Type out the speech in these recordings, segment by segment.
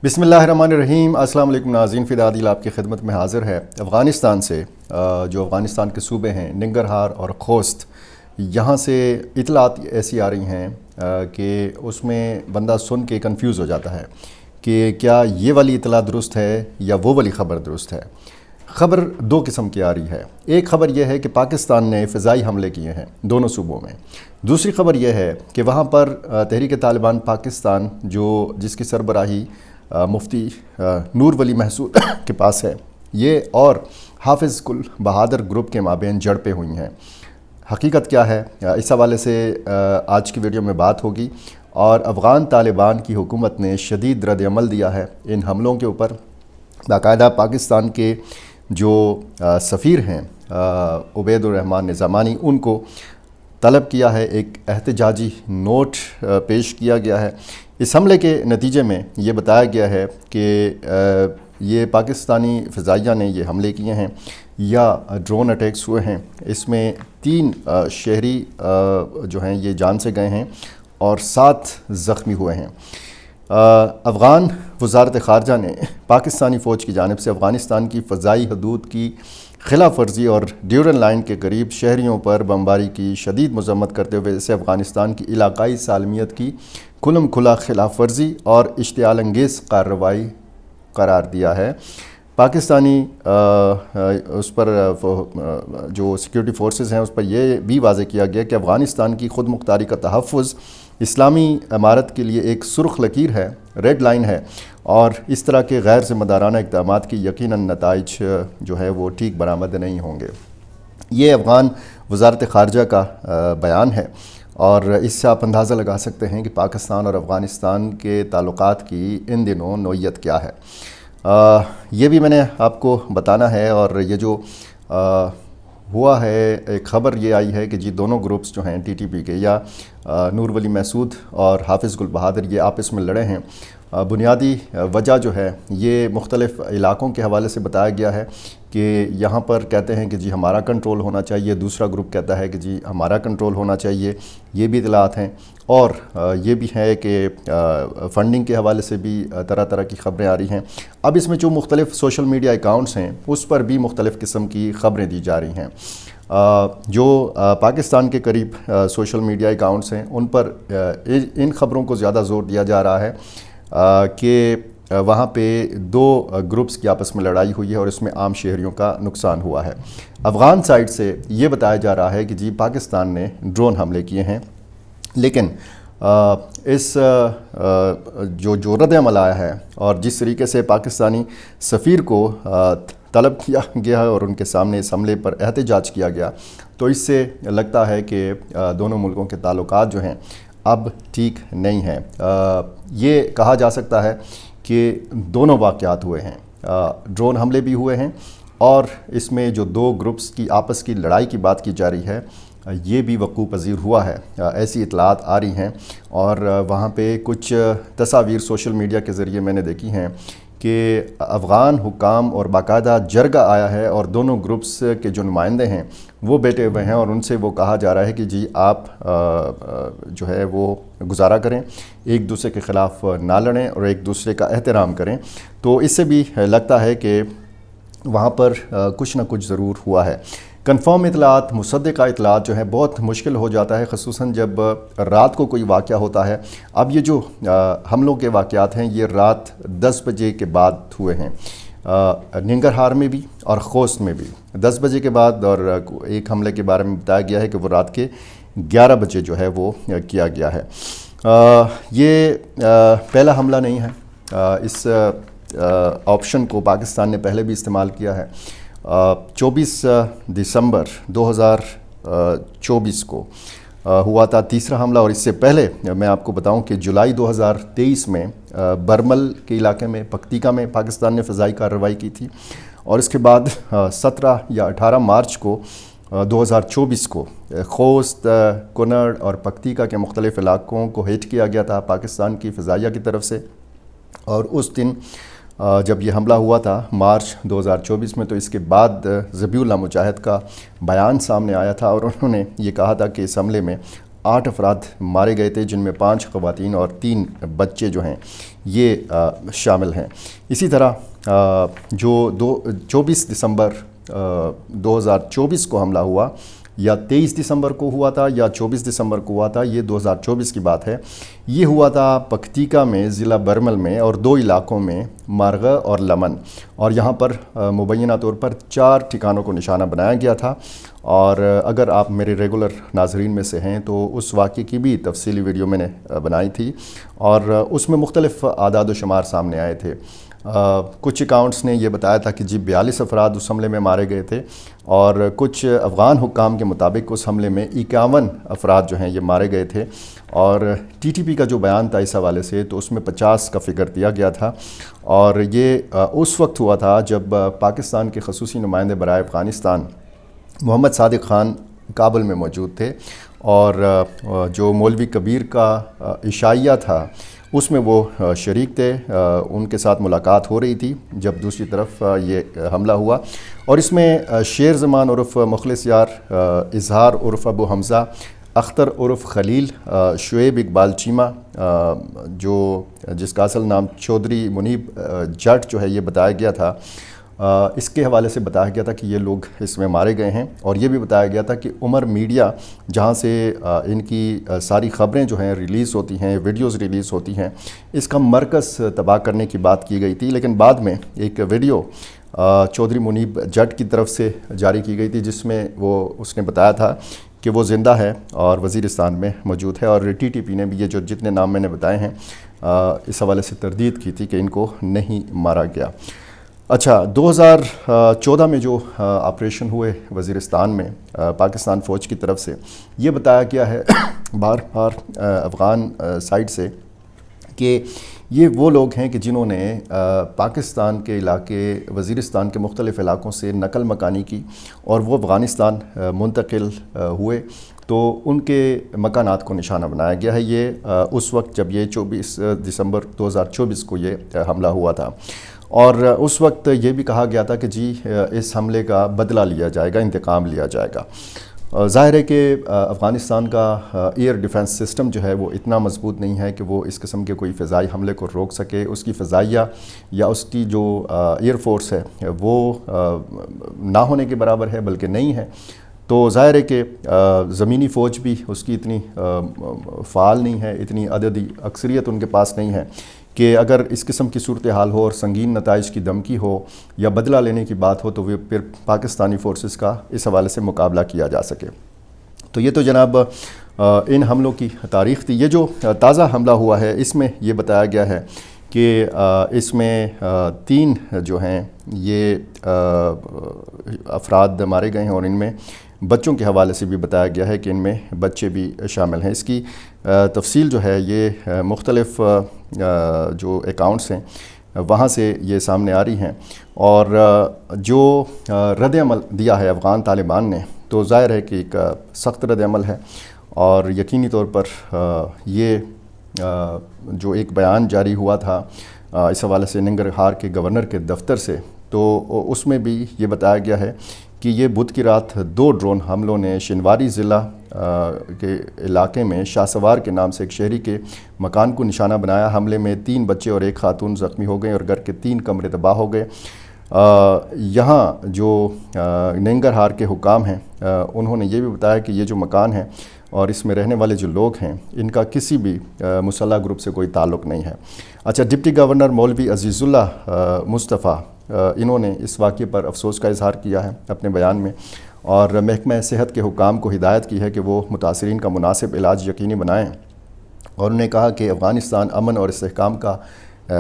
بسم اللہ الرحمن الرحیم۔ السلام علیکم ناظرین، فدا عادل آپ کی خدمت میں حاضر ہے۔ افغانستان سے جو افغانستان کے صوبے ہیں ننگرہار اور خوست، یہاں سے اطلاعات ایسی آ رہی ہیں کہ اس میں بندہ سن کے کنفیوز ہو جاتا ہے کہ کیا یہ والی اطلاع درست ہے یا وہ والی خبر درست ہے۔ خبر دو قسم کی آ رہی ہے۔ ایک خبر یہ ہے کہ پاکستان نے فضائی حملے کیے ہیں دونوں صوبوں میں۔ دوسری خبر یہ ہے کہ وہاں پر تحریک طالبان پاکستان جس کی سربراہی مفتی نور ولی محسود کے پاس ہے، یہ اور حافظ گل بہادر گروپ کے مابین جھڑپیں ہوئی ہیں۔ حقیقت کیا ہے، اس حوالے سے آج کی ویڈیو میں بات ہوگی، اور افغان طالبان کی حکومت نے شدید رد عمل دیا ہے ان حملوں کے اوپر۔ باقاعدہ پاکستان کے جو سفیر ہیں عبید الرحمن نظامانی، ان کو طلب کیا ہے، ایک احتجاجی نوٹ پیش کیا گیا ہے۔ اس حملے کے نتیجے میں یہ بتایا گیا ہے کہ یہ پاکستانی فضائیہ نے یہ حملے کیے ہیں یا ڈرون اٹیکس ہوئے ہیں۔ اس میں 3 شہری جو ہیں یہ جان سے گئے ہیں اور 7 زخمی ہوئے ہیں۔ افغان وزارت خارجہ نے پاکستانی فوج کی جانب سے افغانستان کی فضائی حدود کی خلاف ورزی اور ڈیورن لائن کے قریب شہریوں پر بمباری کی شدید مذمت کرتے ہوئے اسے افغانستان کی علاقائی سالمیت کی کھلم کھلا خلاف ورزی اور اشتعال انگیز کارروائی قرار دیا ہے۔ پاکستانی اس پر جو سیکیورٹی فورسز ہیں اس پر یہ بھی واضح کیا گیا کہ افغانستان کی خود مختاری کا تحفظ اسلامی امارت کے لیے ایک سرخ لکیر ہے، ریڈ لائن ہے، اور اس طرح کے غیر ذمہ دارانہ اقدامات کی یقیناً نتائج جو ہے وہ ٹھیک برآمد نہیں ہوں گے۔ یہ افغان وزارت خارجہ کا بیان ہے، اور اس سے آپ اندازہ لگا سکتے ہیں کہ پاکستان اور افغانستان کے تعلقات کی ان دنوں نوعیت کیا ہے۔ یہ بھی میں نے آپ کو بتانا ہے، اور یہ جو ہوا ہے، ایک خبر یہ آئی ہے کہ جی دونوں گروپس جو ہیں ٹی ٹی پی کے یا نور ولی محسود اور حافظ گل بہادر، یہ آپس میں لڑے ہیں۔ بنیادی وجہ جو ہے یہ مختلف علاقوں کے حوالے سے بتایا گیا ہے کہ یہاں پر کہتے ہیں کہ جی ہمارا کنٹرول ہونا چاہیے، دوسرا گروپ کہتا ہے کہ جی ہمارا کنٹرول ہونا چاہیے۔ یہ بھی اطلاعات ہیں، اور یہ بھی ہے کہ فنڈنگ کے حوالے سے بھی طرح طرح کی خبریں آ رہی ہیں۔ اب اس میں جو مختلف سوشل میڈیا اکاؤنٹس ہیں اس پر بھی مختلف قسم کی خبریں دی جا رہی ہیں۔ جو پاکستان کے قریب سوشل میڈیا اکاؤنٹس ہیں ان پر ان خبروں کو زیادہ زور دیا جا رہا ہے کہ وہاں پہ 2 گروپس کی آپس میں لڑائی ہوئی ہے اور اس میں عام شہریوں کا نقصان ہوا ہے۔ افغان سائٹ سے یہ بتایا جا رہا ہے کہ جی پاکستان نے ڈرون حملے کیے ہیں، لیکن اس جو رد عمل آیا ہے اور جس طریقے سے پاکستانی سفیر کو طلب کیا گیا ہے اور ان کے سامنے اس حملے پر احتجاج کیا گیا، تو اس سے لگتا ہے کہ دونوں ملکوں کے تعلقات جو ہیں اب ٹھیک نہیں ہیں۔ یہ کہا جا سکتا ہے کہ دونوں واقعات ہوئے ہیں، ڈرون حملے بھی ہوئے ہیں، اور اس میں جو 2 گروپس کی آپس کی لڑائی کی بات کی جا رہی ہے یہ بھی وقوع پذیر ہوا ہے۔ ایسی اطلاعات آ رہی ہیں، اور وہاں پہ کچھ تصاویر سوشل میڈیا کے ذریعے میں نے دیکھی ہیں کہ افغان حکام اور باقاعدہ جرگہ آیا ہے، اور دونوں گروپس کے جو نمائندے ہیں وہ بیٹھے ہوئے ہیں، اور ان سے وہ کہا جا رہا ہے کہ جی آپ جو ہے وہ گزارا کریں، ایک دوسرے کے خلاف نہ لڑیں اور ایک دوسرے کا احترام کریں۔ تو اس سے بھی لگتا ہے کہ وہاں پر کچھ نہ کچھ ضرور ہوا ہے۔ کنفرم اطلاعات، مصدقہ اطلاعات جو ہے بہت مشکل ہو جاتا ہے، خصوصاً جب رات کو کوئی واقعہ ہوتا ہے۔ اب یہ جو حملوں کے واقعات ہیں یہ رات 10 بجے کے بعد ہوئے ہیں، ننگرہار میں بھی اور خوست میں بھی 10 بجے کے بعد، اور ایک حملے کے بارے میں بتایا گیا ہے کہ وہ رات کے 11 بجے جو ہے وہ کیا گیا ہے۔ یہ پہلا حملہ نہیں ہے، اس آپشن کو پاکستان نے پہلے بھی استعمال کیا ہے۔ 24 دسمبر 2024 کو ہوا تھا تیسرا حملہ، اور اس سے پہلے میں آپ کو بتاؤں کہ جولائی 2023 میں برمل کے علاقے میں پکتیکا میں پاکستان نے فضائی کارروائی کی تھی، اور اس کے بعد 17 یا 18 مارچ کو 2024 کو خوست، کنڑ اور پکتیکا کے مختلف علاقوں کو ہٹ کیا گیا تھا پاکستان کی فضائیہ کی طرف سے۔ اور اس دن جب یہ حملہ ہوا تھا مارچ 2024 میں، تو اس کے بعد ذبیح اللہ مجاہد کا بیان سامنے آیا تھا، اور انہوں نے یہ کہا تھا کہ اس حملے میں 8 افراد مارے گئے تھے، جن میں 5 خواتین اور 3 بچے جو ہیں یہ شامل ہیں۔ اسی طرح جو 24 دسمبر 2024 کو حملہ ہوا، یا 23 دسمبر کو ہوا تھا یا 24 دسمبر کو ہوا تھا، یہ 2024 کی بات ہے۔ یہ ہوا تھا پکتیکا میں، ضلع برمل میں، اور 2 علاقوں میں، مارغہ اور لمن، اور یہاں پر مبینہ طور پر 4 ٹھکانوں کو نشانہ بنایا گیا تھا۔ اور اگر آپ میرے ریگولر ناظرین میں سے ہیں تو اس واقعے کی بھی تفصیلی ویڈیو میں نے بنائی تھی، اور اس میں مختلف اعداد و شمار سامنے آئے تھے۔ کچھ اکاؤنٹس نے یہ بتایا تھا کہ 42 افراد اس حملے میں مارے گئے تھے، اور کچھ افغان حکام کے مطابق اس حملے میں 51 افراد جو ہیں یہ مارے گئے تھے، اور ٹی ٹی پی کا جو بیان تھا اس حوالے سے تو اس میں 50 کا فگر دیا گیا تھا۔ اور یہ اس وقت ہوا تھا جب پاکستان کے خصوصی نمائندے برائے افغانستان محمد صادق خان کابل میں موجود تھے، اور جو مولوی کبیر کا عشائیہ تھا اس میں وہ شریک تھے۔ ان کے ساتھ ملاقات ہو رہی تھی جب دوسری طرف یہ حملہ ہوا، اور اس میں شیر زمان عرف مخلص یار، اظہار عرف ابو حمزہ، اختر عرف خلیل، شعیب اقبال چیمہ، جس کا اصل نام چودھری منیب جٹ جو ہے یہ بتایا گیا تھا، اس کے حوالے سے بتایا گیا تھا کہ یہ لوگ اس میں مارے گئے ہیں۔ اور یہ بھی بتایا گیا تھا کہ عمر میڈیا، جہاں سے ان کی ساری خبریں جو ہیں ریلیز ہوتی ہیں، ویڈیوز ریلیز ہوتی ہیں، اس کا مرکز تباہ کرنے کی بات کی گئی تھی، لیکن بعد میں ایک ویڈیو چودھری منیب جٹ کی طرف سے جاری کی گئی تھی جس میں اس نے بتایا تھا کہ وہ زندہ ہے اور وزیرستان میں موجود ہے، اور ٹی ٹی پی نے بھی یہ جتنے نام میں نے بتائے ہیں اس حوالے سے تردید کی تھی کہ ان کو نہیں مارا گیا۔ اچھا، 2014 میں جو آپریشن ہوئے وزیرستان میں پاکستان فوج کی طرف سے، یہ بتایا گیا ہے بار بار افغان سائٹ سے کہ یہ وہ لوگ ہیں کہ جنہوں نے پاکستان کے علاقے، وزیرستان کے مختلف علاقوں سے نقل مکانی کی، اور وہ افغانستان منتقل ہوئے، تو ان کے مکانات کو نشانہ بنایا گیا ہے۔ یہ اس وقت جب یہ 24 دسمبر 2024 کو یہ حملہ ہوا تھا، اور اس وقت یہ بھی کہا گیا تھا کہ جی اس حملے کا بدلہ لیا جائے گا، انتقام لیا جائے گا۔ ظاہر ہے کہ افغانستان کا ایئر ڈیفنس سسٹم جو ہے وہ اتنا مضبوط نہیں ہے کہ وہ اس قسم کے کوئی فضائی حملے کو روک سکے۔ اس کی فضائیہ یا اس کی جو ایئر فورس ہے وہ نہ ہونے کے برابر ہے، بلکہ نہیں ہے۔ تو ظاہر ہے کہ زمینی فوج بھی اس کی اتنی فعال نہیں ہے، اتنی عددی اکثریت ان کے پاس نہیں ہے کہ اگر اس قسم کی صورتحال ہو اور سنگین نتائج کی دھمکی ہو یا بدلہ لینے کی بات ہو تو وہ پھر پاکستانی فورسز کا اس حوالے سے مقابلہ کیا جا سکے۔ تو یہ تو جناب ان حملوں کی تاریخ تھی۔ یہ جو تازہ حملہ ہوا ہے اس میں یہ بتایا گیا ہے کہ اس میں 3 جو ہیں یہ افراد مارے گئے ہیں، اور ان میں بچوں کے حوالے سے بھی بتایا گیا ہے کہ ان میں بچے بھی شامل ہیں۔ اس کی تفصیل جو ہے یہ مختلف جو اکاؤنٹس ہیں وہاں سے یہ سامنے آ رہی ہیں، اور جو رد عمل دیا ہے افغان طالبان نے تو ظاہر ہے کہ ایک سخت رد عمل ہے، اور یقینی طور پر یہ جو ایک بیان جاری ہوا تھا اس حوالے سے ننگرہار کے گورنر کے دفتر سے، تو اس میں بھی یہ بتایا گیا ہے کہ یہ بدھ کی رات 2 ڈرون حملوں نے شنواری ضلع کے علاقے میں شاہ سوار کے نام سے ایک شہری کے مکان کو نشانہ بنایا۔ حملے میں 3 بچے اور 1 خاتون زخمی ہو گئے، اور گھر کے 3 کمرے تباہ ہو گئے۔ یہاں جو ننگرہار کے حکام ہیں انہوں نے یہ بھی بتایا کہ یہ جو مکان ہے اور اس میں رہنے والے جو لوگ ہیں ان کا کسی بھی مسلح گروپ سے کوئی تعلق نہیں ہے۔ اچھا، ڈپٹی گورنر مولوی عزیز اللہ مصطفیٰ انہوں نے اس واقعے پر افسوس کا اظہار کیا ہے اپنے بیان میں، اور محکمہ صحت کے حکام کو ہدایت کی ہے کہ وہ متاثرین کا مناسب علاج یقینی بنائیں، اور انہوں نے کہا کہ افغانستان امن اور استحکام کا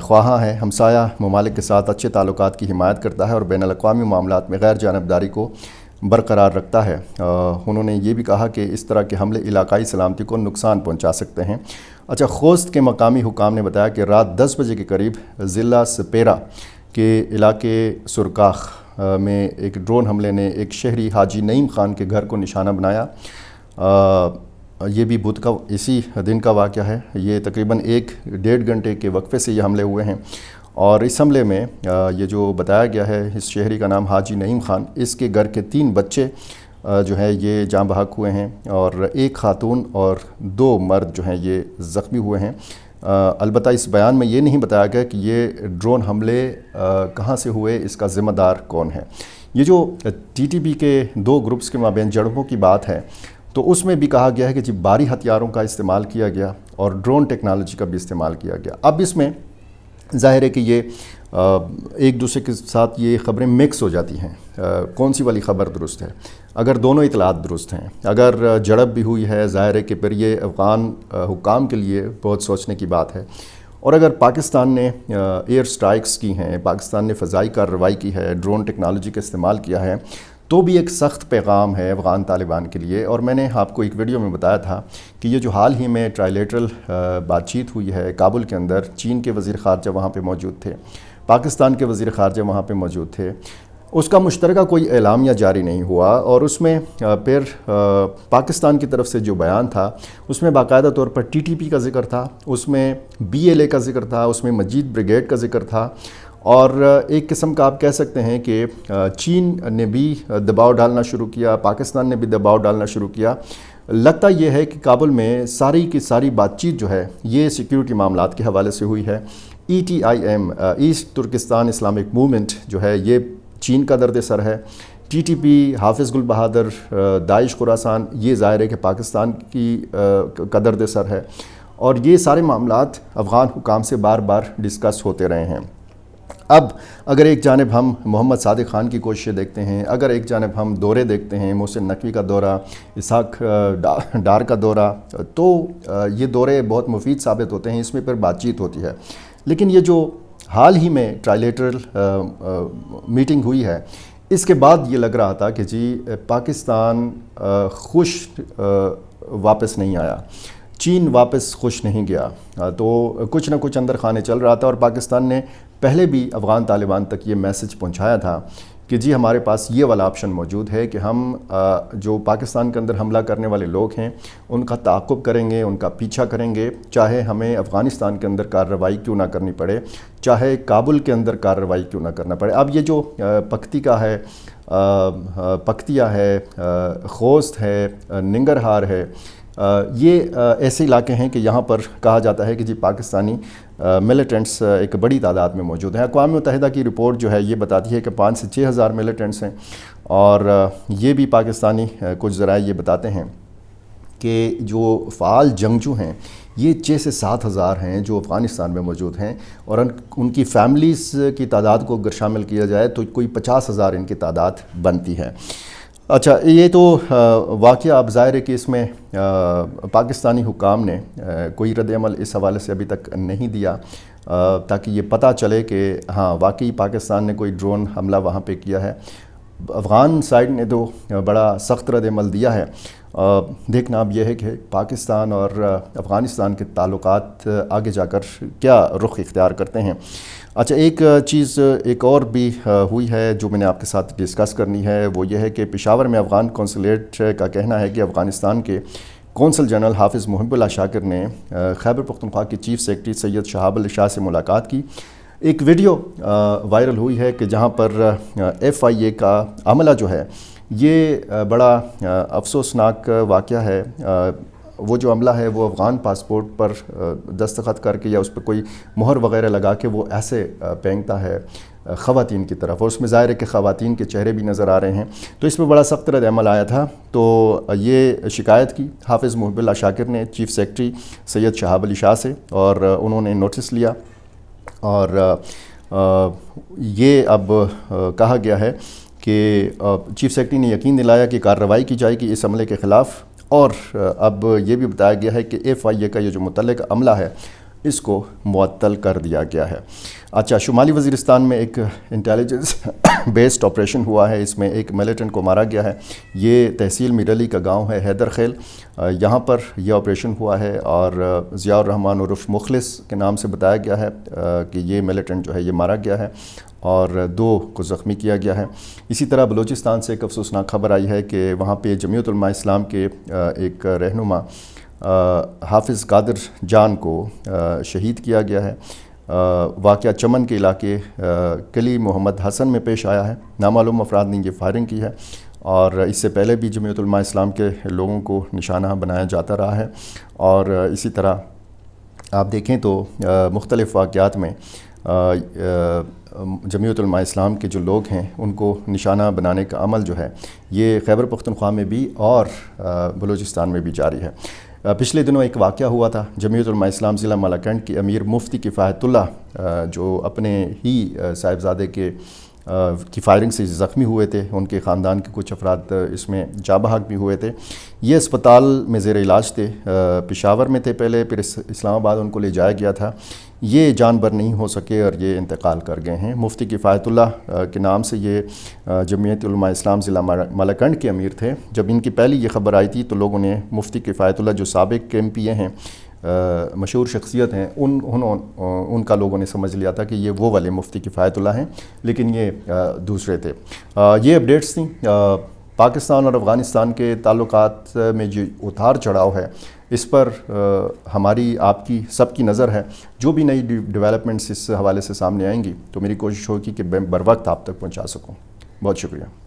خواہاں ہے، ہمسایہ ممالک کے ساتھ اچھے تعلقات کی حمایت کرتا ہے اور بین الاقوامی معاملات میں غیر جانبداری کو برقرار رکھتا ہے۔ انہوں نے یہ بھی کہا کہ اس طرح کے حملے علاقائی سلامتی کو نقصان پہنچا سکتے ہیں۔ اچھا، خوست کے مقامی حکام نے بتایا کہ رات 10 بجے کے قریب ضلع سپیرا کے علاقے سرکاخ میں ایک ڈرون حملے نے ایک شہری حاجی نعیم خان کے گھر کو نشانہ بنایا۔ یہ بھی بدھ کا اسی دن کا واقعہ ہے۔ یہ تقریباً 1-1.5 گھنٹے کے وقفے سے یہ حملے ہوئے ہیں، اور اس حملے میں یہ جو بتایا گیا ہے اس شہری کا نام حاجی نعیم خان، اس کے گھر کے 3 بچے جو ہے یہ جاں بحق ہوئے ہیں، اور ایک خاتون اور 2 مرد جو ہیں یہ زخمی ہوئے ہیں۔ البتہ اس بیان میں یہ نہیں بتایا گیا کہ یہ ڈرون حملے کہاں سے ہوئے، اس کا ذمہ دار کون ہے۔ یہ جو ٹی ٹی پی کے 2 گروپس کے مابین جھڑپوں کی بات ہے، تو اس میں بھی کہا گیا ہے کہ بھاری ہتھیاروں کا استعمال کیا گیا اور ڈرون ٹیکنالوجی کا بھی استعمال کیا گیا۔ اب اس میں ظاہر ہے کہ یہ ایک دوسرے کے ساتھ یہ خبریں مکس ہو جاتی ہیں، کون سی والی خبر درست ہے۔ اگر دونوں اطلاعات درست ہیں، اگر جھڑپ بھی ہوئی ہے، ظاہر ہے کہ پھر یہ افغان حکام کے لیے بہت سوچنے کی بات ہے۔ اور اگر پاکستان نے ایئر سٹرائکس کی ہیں، پاکستان نے فضائی کارروائی کی ہے، ڈرون ٹیکنالوجی کا استعمال کیا ہے، تو بھی ایک سخت پیغام ہے افغان طالبان کے لیے۔ اور میں نے آپ کو ایک ویڈیو میں بتایا تھا کہ یہ جو حال ہی میں ٹرائلیٹرل بات چیت ہوئی ہے کابل کے اندر، چین کے وزیر خارجہ وہاں پہ موجود تھے، پاکستان کے وزیر خارجہ وہاں پہ موجود تھے، اس کا مشترکہ کوئی اعلامیہ جاری نہیں ہوا، اور اس میں پھر پاکستان کی طرف سے جو بیان تھا اس میں باقاعدہ طور پر ٹی ٹی پی کا ذکر تھا، اس میں بی ایل اے کا ذکر تھا، اس میں مجید بریگیڈ کا ذکر تھا، اور ایک قسم کا آپ کہہ سکتے ہیں کہ چین نے بھی دباؤ ڈالنا شروع کیا، پاکستان نے بھی دباؤ ڈالنا شروع کیا۔ لگتا یہ ہے کہ کابل میں ساری کی ساری بات چیت جو ہے یہ سیکیورٹی معاملات کے حوالے سے ہوئی ہے۔ ETIM East Turkestan Islamic movement جو ہے یہ چین کا درد سر ہے، ٹی ٹی پی، حافظ گل بہادر، داعش خراسان، یہ ظاہر ہے کہ پاکستان کی کا درد سر ہے، اور یہ سارے معاملات افغان حکام سے بار بار ڈسکس ہوتے رہے ہیں۔ اب اگر ایک جانب ہم محمد صادق خان کی کوششیں دیکھتے ہیں، اگر ایک جانب ہم دورے دیکھتے ہیں، محسن نقوی کا دورہ، اسحاق ڈار کا دورہ، تو یہ دورے بہت مفید ثابت ہوتے ہیں، اس میں پھر بات چیت ہوتی ہے۔ لیکن یہ جو حال ہی میں ٹرائلیٹرل میٹنگ ہوئی ہے، اس کے بعد یہ لگ رہا تھا کہ پاکستان خوش واپس نہیں آیا، چین واپس خوش نہیں گیا، تو کچھ نہ کچھ اندر خانے چل رہا تھا۔ اور پاکستان نے پہلے بھی افغان طالبان تک یہ میسج پہنچایا تھا کہ ہمارے پاس یہ والا آپشن موجود ہے کہ ہم جو پاکستان کے اندر حملہ کرنے والے لوگ ہیں ان کا تعاقب کریں گے، ان کا پیچھا کریں گے، چاہے ہمیں افغانستان کے اندر کارروائی کیوں نہ کرنی پڑے، چاہے کابل کے اندر کارروائی کیوں نہ کرنا پڑے۔ اب یہ جو پکتیکا ہے، پکتیا ہے، خوست ہے، ننگرہار ہے، یہ ایسے علاقے ہیں کہ یہاں پر کہا جاتا ہے کہ پاکستانی ملیٹنٹس ایک بڑی تعداد میں موجود ہیں۔ اقوام متحدہ کی رپورٹ جو ہے یہ بتاتی ہے کہ 5 سے 6 ہزار ملیٹنٹس ہیں، اور یہ بھی پاکستانی کچھ ذرائع یہ بتاتے ہیں کہ جو فعال جنگجو ہیں یہ 6 سے 7 ہزار ہیں جو افغانستان میں موجود ہیں، اور ان کی فیملیز کی تعداد کو اگر شامل کیا جائے تو کوئی 50 ہزار ان کی تعداد بنتی ہے۔ اچھا، یہ تو واقعہ اب ظاہر ہے کہ اس میں پاکستانی حکام نے کوئی رد عمل اس حوالے سے ابھی تک نہیں دیا، تاکہ یہ پتہ چلے کہ ہاں واقعی پاکستان نے کوئی ڈرون حملہ وہاں پہ کیا ہے۔ افغان سائیڈ نے تو بڑا سخت رد عمل دیا ہے۔ دیکھنا اب یہ ہے کہ پاکستان اور افغانستان کے تعلقات آگے جا کر کیا رخ اختیار کرتے ہیں۔ اچھا، ایک چیز ایک اور بھی ہوئی ہے جو میں نے آپ کے ساتھ ڈسکس کرنی ہے، وہ یہ ہے کہ پشاور میں افغان کونسلیٹ کا کہنا ہے کہ افغانستان کے کونسل جنرل حافظ محب اللہ شاکر نے خیبر پختونخوا کے چیف سیکرٹری سید شہاب علی شاہ سے ملاقات کی۔ ایک ویڈیو وائرل ہوئی ہے کہ جہاں پر FIA کا عملہ جو ہے یہ بڑا افسوسناک واقعہ ہے۔ وہ جو عملہ ہے وہ افغان پاسپورٹ پر دستخط کر کے یا اس پر کوئی مہر وغیرہ لگا کے وہ ایسے پھینکتا ہے خواتین کی طرف، اور اس میں ظاہر ہے کہ خواتین کے چہرے بھی نظر آ رہے ہیں، تو اس میں بڑا سخت رد عمل آیا تھا۔ تو یہ شکایت کی حافظ محب اللہ شاکر نے چیف سیکرٹری سید شہاب علی شاہ سے، اور انہوں نے نوٹس لیا، اور یہ اب کہا گیا ہے کہ چیف سیکرٹری نے یقین دلایا کہ کارروائی کی جائے گی اس عملے کے خلاف، اور اب یہ بھی بتایا گیا ہے کہ FIA کا یہ جو متعلق عملہ ہے اس کو معطل کر دیا گیا ہے۔ اچھا، شمالی وزیرستان میں ایک انٹیلیجنس بیسڈ آپریشن ہوا ہے، اس میں ایک ملیٹنٹ کو مارا گیا ہے۔ یہ تحصیل میر علی کا گاؤں ہے حیدر خیل، یہاں پر یہ آپریشن ہوا ہے، اور ضیاء الرحمن عرف مخلص کے نام سے بتایا گیا ہے کہ یہ ملیٹنٹ جو ہے یہ مارا گیا ہے، اور 2 کو زخمی کیا گیا ہے۔ اسی طرح بلوچستان سے ایک افسوسناک خبر آئی ہے کہ وہاں پہ جمعیت علماء اسلام کے ایک رہنما حافظ قادر جان کو شہید کیا گیا ہے۔ واقعہ چمن کے علاقے قلی محمد حسن میں پیش آیا ہے، نامعلوم افراد نے یہ فائرنگ کی ہے، اور اس سے پہلے بھی جمعیت علماء اسلام کے لوگوں کو نشانہ بنایا جاتا رہا ہے، اور اسی طرح آپ دیکھیں تو مختلف واقعات میں جمعیت علماء اسلام کے جو لوگ ہیں ان کو نشانہ بنانے کا عمل جو ہے یہ خیبر پختونخوا میں بھی اور بلوچستان میں بھی جاری ہے۔ پچھلے دنوں ایک واقعہ ہوا تھا، جمعیت علماء اسلام ضلع مالاکنڈ کے امیر مفتی کفایت اللہ جو اپنے ہی صاحبزادے کی فائرنگ سے زخمی ہوئے تھے، ان کے خاندان کے کچھ افراد اس میں جاں بحق بھی ہوئے تھے۔ یہ اسپتال میں زیر علاج تھے، پشاور میں تھے پہلے، پھر اسلام آباد ان کو لے جایا گیا تھا۔ یہ جان بر نہیں ہو سکے اور یہ انتقال کر گئے ہیں۔ مفتی کفایت اللہ کے نام سے یہ جمعیت علماء اسلام ضلع مالاکنڈ کے امیر تھے۔ جب ان کی پہلی یہ خبر آئی تھی تو لوگوں نے مفتی کفایت اللہ جو سابق MPA ہیں، مشہور شخصیت ہیں، ان کا لوگوں نے سمجھ لیا تھا کہ یہ وہ والے مفتی کفایت اللہ ہیں، لیکن یہ دوسرے تھے۔ یہ اپڈیٹس تھیں۔ پاکستان اور افغانستان کے تعلقات میں جو اتار چڑھاؤ ہے اس پر ہماری، آپ کی، سب کی نظر ہے۔ جو بھی نئی ڈیولپمنٹس اس حوالے سے سامنے آئیں گی تو میری کوشش ہوگی کہ بر وقت آپ تک پہنچا سکوں۔ بہت شکریہ۔